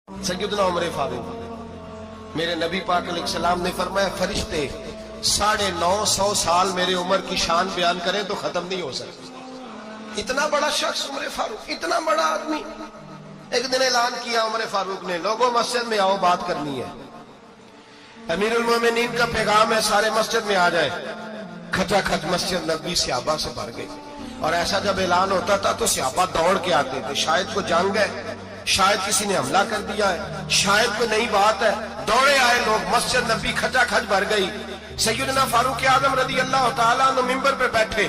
सैयदना उमर फारूक, मेरे नबी पाक अलैहिस्सलाम ने फरमाया फरिश्ते 950 साल मेरे उम्र की शान बयान करें तो खत्म नहीं हो सकती। इतना बड़ा शख्स उमर फारूक, इतना बड़ा आदमी। एक दिन ऐलान किया उमर फारूक ने, लोगों मस्जिद में आओ, बात करनी है। अमीरुल मोमिनीन का पैगाम है, सारे मस्जिद में आ जाए। खचाखच मस्जिद नबी सहाबा से भर गई। और ऐसा जब ऐलान होता था तो सहाबा दौड़ के आते थे, शायद को जंग है, शायद किसी ने हमला कर दिया है, शायद कोई नई बात है। दौड़े आए लोग, मस्जिद नबी खचाखच भर गई। सैयदना फारूक आजम रदी अल्लाह तआला अन्हु मिंबर पे बैठे।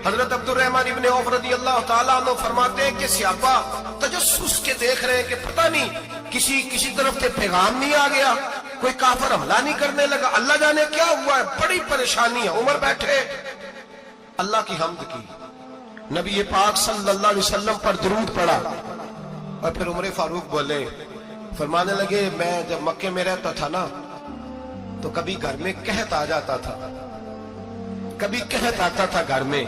हजरत अब्दुर्रहमान इब्न औफ रदी अल्लाह तआला अन्हु फरमाते हैं कि सहाबा तजस्सुस के देख रहे हैं कि पता नहीं किसी तरफ से पैगाम नहीं आ गया, कोई काफिर हमला नहीं करने लगा, अल्लाह जाने क्या हुआ है, बड़ी परेशानी है। उमर बैठे, अल्लाह की हम्द की, नबी पाक सल्लल्लाहु अलैहि वसल्लम पर दुरूद पढ़ा और फिर उमर फारूक बोले, फरमाने लगे, मैं जब मक्के में रहता था ना तो कभी घर में कहत आ जाता था, कभी कहत आता था घर में,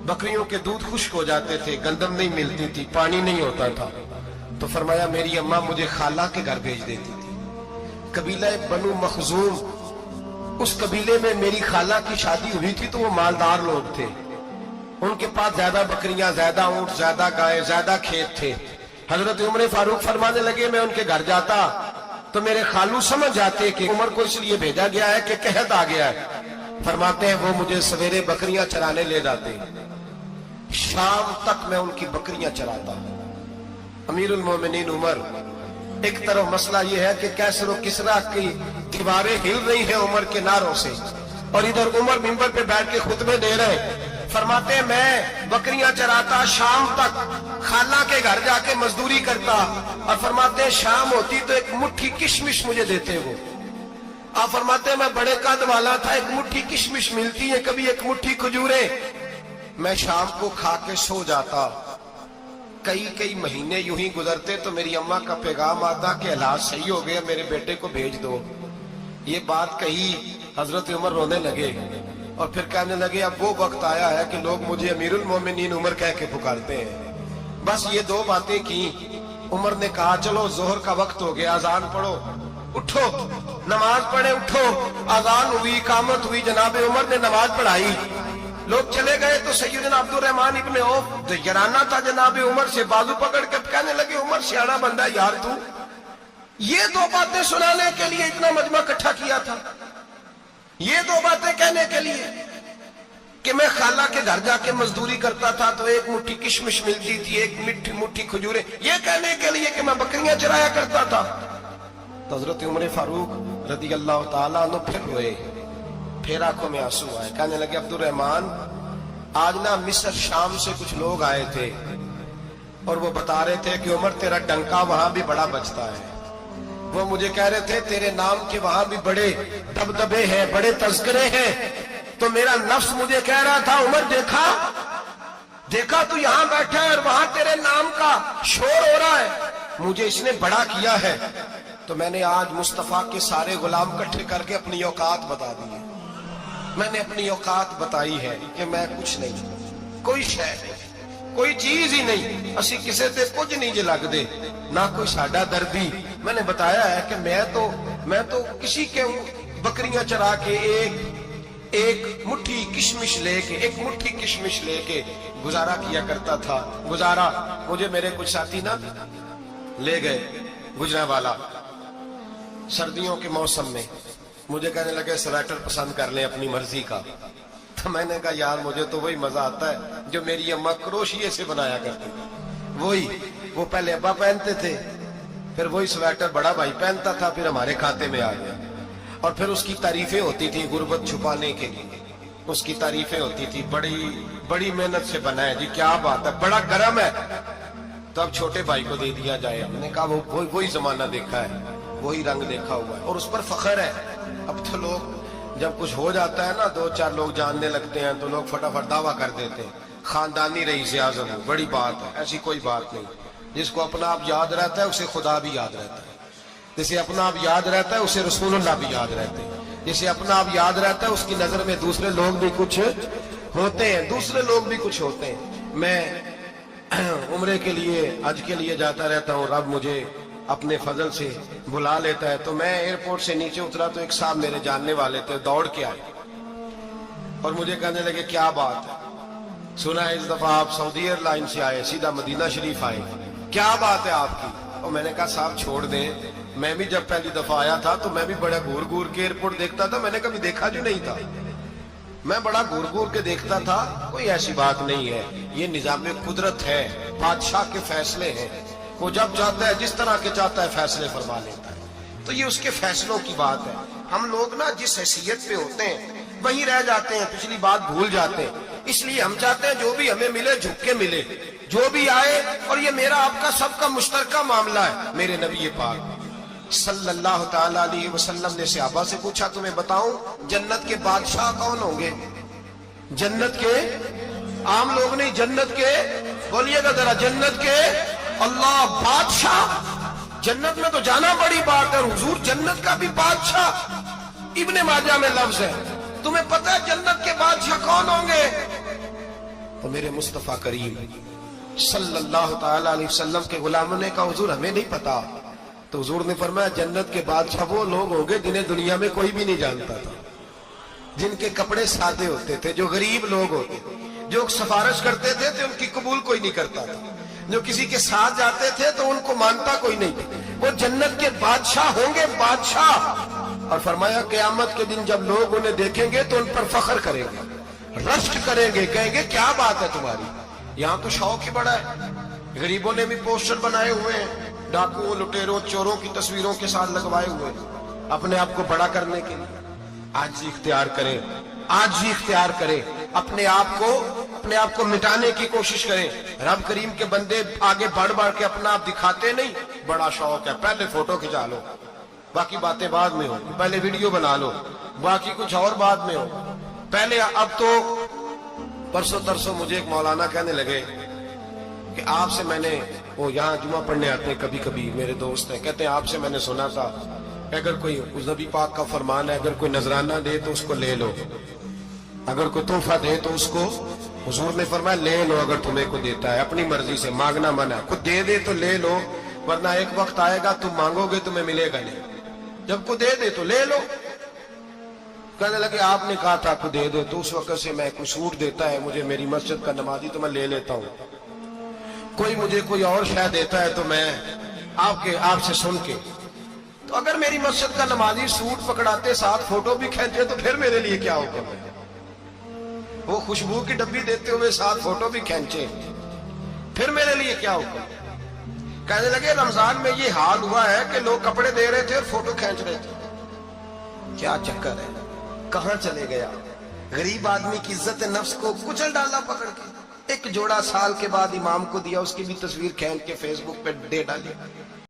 बकरियों के दूध खुश्क हो जाते थे, गंदम नहीं मिलती थी, पानी नहीं होता था। तो फरमाया मेरी अम्मा मुझे खाला के घर भेज देती थी। कबीला बनु मखजूम, उस कबीले में मेरी खाला की शादी हुई थी तो वो मालदार लोग थे, उनके पास ज्यादा बकरियां, ज्यादा ऊंट, ज्यादा गाय, ज्यादा खेत थे। हजरत उमर फारूक फरमाने लगे, मैं उनके घर जाता तो मेरे खालू समझ जाते कि उमर को इसलिए भेजा गया है कि कहत आ गया है। फरमाते हैं वो मुझे सवेरे बकरियां चराने ले जाते, शाम तक मैं उनकी बकरियां चराता। अमीरुल मोमिनीन उमर, एक तरफ मसला यह है कि कैसर और किसरा की दीवारें हिल रही हैं उमर के नारों से, और इधर उमर मिंबर पे बैठ के खुतबे दे रहे। फरमाते मैं बकरियां चराता, शाम तक खाला के घर जाके मजदूरी करता, और फरमाते शाम होती तो एक मुट्ठी किशमिश मुझे देते वो। आप फरमाते मैं बड़े कद वाला था, एक मुट्ठी किशमिश मिलती है, कभी एक मुट्ठी खजूरे, मैं शाम को खा के सो जाता। कई महीने यूं ही गुजरते तो मेरी अम्मा का पैगाम आता कि हालात सही हो गए, मेरे बेटे को भेज दो। ये बात कही, हजरत उमर रोने लगे और फिर कहने लगे, अब वो वक्त आया है कि लोग मुझे अमीरुल मोमिनीन उमर कह के पुकारते हैं। बस ये दो बातें की। उमर ने कहा चलो जोहर का वक्त हो गया, अजान पढ़ो, उठो नमाज पढ़े, उठो। अजान हुई, इकामत हुई, जनाब उमर ने नमाज पढ़ाई, लोग चले गए तो सैयदना अब्दुर्रहमान इब्न औफ यराना था जनाब उमर से, बाजू पकड़ के कहने लगे, उमर सियाना बंदा यार तू, ये दो बातें सुनाने के लिए इतना मजमा इकट्ठा किया था, ये दो बातें कहने के लिए कि मैं खाला के घर जाके मजदूरी करता था तो एक मुट्ठी किशमिश मिलती थी, एक मुट्ठी खजूरे, ये कहने के लिए कि मैं बकरियां चराया करता था। तो हजरत उमर फारूक रदी अल्लाह तआला अन्हु फिर रोए, फिर आंखों में आंसू आए। कहने लगे, अब्दुर्रहमान आज ना मिस्र शाम से कुछ लोग आए थे और वो बता रहे थे कि उमर तेरा डंका वहां भी बड़ा बजता है। वो मुझे कह रहे थे तेरे नाम के वहां भी बड़े दबदबे हैं, बड़े तज़किरे हैं। तो मेरा नफ्स मुझे कह रहा था, उमर देखा तू यहां बैठा है और वहां तेरे नाम का शोर हो रहा है, मुझे इसने बड़ा किया है। तो मैंने आज मुस्तफा के सारे गुलाम इकट्ठे करके अपनी औकात बता दी है। मैंने अपनी औकात बताई है कि मैं कुछ नहीं, कोई शय नहीं, कोई चीज ही नहीं, असी किसी से कुछ नहीं जे लगदे, ना कोई साडा दर्दी। मैंने बताया है कि मैं तो किसी के बकरियां चरा के एक मुट्ठी किशमिश लेके गुजारा किया करता था। गुजारा मुझे मेरे कुछ साथी ना ले गए गुजरांवाला, सर्दियों के मौसम में मुझे कहने लगे स्वेटर पसंद कर ले अपनी मर्जी का। तो मैंने कहा यार मुझे तो वही मजा आता है जो मेरी अम्मा क्रोशिये से बनाया करती, वही वो पहले अब्बा पहनते थे, फिर वही स्वेटर बड़ा भाई पहनता था, फिर हमारे खाते में आ गया। और फिर उसकी तारीफें होती थी गुर्बत छुपाने के लिए, उसकी तारीफें होती थी, बड़ी मेहनत से बना है जी, क्या बात है, बड़ा गर्म है, तो अब छोटे भाई को दे दिया जाए। हमने कहा वही जमाना देखा है, वही रंग देखा हुआ है और उस पर फख्र है। अब तो लोग जब कुछ हो जाता है ना, दो चार लोग जानने लगते हैं तो लोग फटाफट दावा कर देते हैं खानदानी रईस आज़म है, बड़ी बात है। ऐसी कोई बात नहीं, जिसको अपना आप याद रहता है उसे खुदा भी याद रहता है, जिसे अपना आप याद रहता है उसे रसूलुल्लाह भी याद रहते हैं, जिसे अपना आप याद रहता है उसकी नजर में दूसरे लोग भी कुछ होते हैं, दूसरे लोग भी कुछ होते हैं। मैं उम्रे के लिए, हज के लिए जाता रहता हूँ, रब मुझे اپنے فضل سے بلا لیتا ہے. تو میں ایئرپورٹ سے نیچے اترا تو ایک صاحب میرے جاننے والے تھے, دوڑ کے آئے اور مجھے کہنے لگے کیا بات ہے, سنا ہے اس دفعہ آپ سعودی ایئر لائن سے آئے, سیدھا مدینہ شریف آئے, کیا بات ہے آپ کی؟ اور میں نے کہا صاحب چھوڑ دیں, میں بھی جب پہلی دفعہ آیا تھا تو میں بھی بڑا گور گور کے ایئرپورٹ دیکھتا تھا, میں نے کبھی دیکھا جو نہیں تھا, میں بڑا گور گور کے دیکھتا تھا, کوئی ایسی بات نہیں ہے, یہ نظام قدرت ہے, بادشاہ کے فیصلے ہیں, وہ جب چاہتا ہے جس طرح کے چاہتا ہے فیصلے فرما لیتا ہے, تو یہ اس کے فیصلوں کی بات ہے. ہم لوگ نا جس حیثیت پہ ہوتے ہیں وہیں رہ جاتے ہیں, پچھلی بات بھول جاتے ہیں, اس لیے ہم چاہتے ہیں جو بھی ہمیں ملے جھک کے ملے, جو بھی آئے, اور یہ میرا آپ کا سب کا مشترکہ معاملہ ہے. میرے نبی پاک صلی اللہ تعالی علیہ وسلم نے صحابہ سے پوچھا تمہیں بتاؤں جنت کے بادشاہ کون ہوں گے؟ جنت کے عام لوگ نہیں, جنت کے, بولیے گا ذرا, جنت کے اللہ بادشاہ. جنت میں تو جانا بڑی بات ہے, حضور جنت کا بھی بادشاہ, ابن ماجہ میں لفظ ہے. تمہیں پتہ ہے جنت کے بادشاہ کون ہوں گے؟ تو میرے مصطفیٰ کریم صلی اللہ تعالی علیہ وسلم کے غلاموں نے کہا حضور ہمیں نہیں پتا. تو حضور نے فرمایا جنت کے بادشاہ وہ لوگ ہوں گے جنہیں دنیا میں کوئی بھی نہیں جانتا تھا, جن کے کپڑے سادے ہوتے تھے, جو غریب لوگ ہوتے تھے, جو سفارش کرتے تھے تو ان کی قبول کوئی نہیں کرتا تھا, جو کسی کے ساتھ جاتے تھے تو ان کو مانتا کوئی نہیں تھا. وہ جنت کے بادشاہ ہوں گے, بادشاہ. اور فرمایا قیامت کے دن جب لوگ انہیں دیکھیں گے تو ان پر فخر کریں گے, رشک کریں گے, کہیں گے کیا بات ہے تمہاری, یہاں تو شوق ہی بڑا ہے. غریبوں نے بھی پوسٹر بنائے ہوئے ہیں, ڈاکوؤں, لٹیروں, چوروں کی تصویروں کے ساتھ لگوائے ہوئے ہیں اپنے آپ کو بڑا کرنے کے لیے. عاجزی اختیار کریں, عاجزی اختیار کریں, اپنے آپ کو مٹانے کی کوشش کریں. رب کریم کے بندے آگے بڑھ بڑھ کے اپنا آپ دکھاتے نہیں, بڑا شوق ہے, پہلے فوٹو کھچا لو, باقی باتیں بعد میں ہو, پہلے ویڈیو بنا لو, باقی کچھ اور بعد میں ہو, پہلے. اب تو پرسوں ترسوں مجھے ایک مولانا کہنے لگے کہ آپ سے میں نے, وہ یہاں جمعہ پڑھنے آتے ہیں کبھی کبھی, میرے دوست ہیں, کہتے ہیں آپ سے میں نے سنا تھا اگر کوئی, اس نبی پاک کا فرمان ہے اگر کوئی نذرانہ دے تو اس کو لے لو, اگر کوئی تحفہ دے تو اس کو, حضور نے فرمایا لے لو اگر تمہیں کو دیتا ہے, اپنی مرضی سے, مانگنا منع, کو دے دے تو لے لو, ورنہ ایک وقت آئے گا تم مانگو گے تمہیں ملے گا نہیں, جب کو دے دے تو لے لو. کہنے لگے آپ نے کہا تھا کو دے دے, تو اس وقت سے میں کوئی سوٹ دیتا ہے مجھے میری مسجد کا نمازی تو میں لے لیتا ہوں, کوئی مجھے کوئی اور شے دیتا ہے تو میں آپ سے سن کے, تو اگر میری مسجد کا نمازی سوٹ پکڑاتے ساتھ فوٹو بھی کھینچے تو پھر میرے لیے کیا ہوگا, وہ خوشبو کی ڈبی دیتے ہوئے ساتھ فوٹو بھی کھینچے پھر میرے لیے کیا ہوگا. کہنے لگے رمضان میں یہ حال ہوا ہے کہ لوگ کپڑے دے رہے تھے اور فوٹو کھینچ رہے تھے, کیا چکر ہے, کہاں چلے گیا. غریب آدمی کی عزت نفس کو کچل ڈالا پکڑ کے, ایک جوڑا سال کے بعد امام کو دیا, اس کی بھی تصویر کھینچ کے فیس بک پہ دے ڈالی.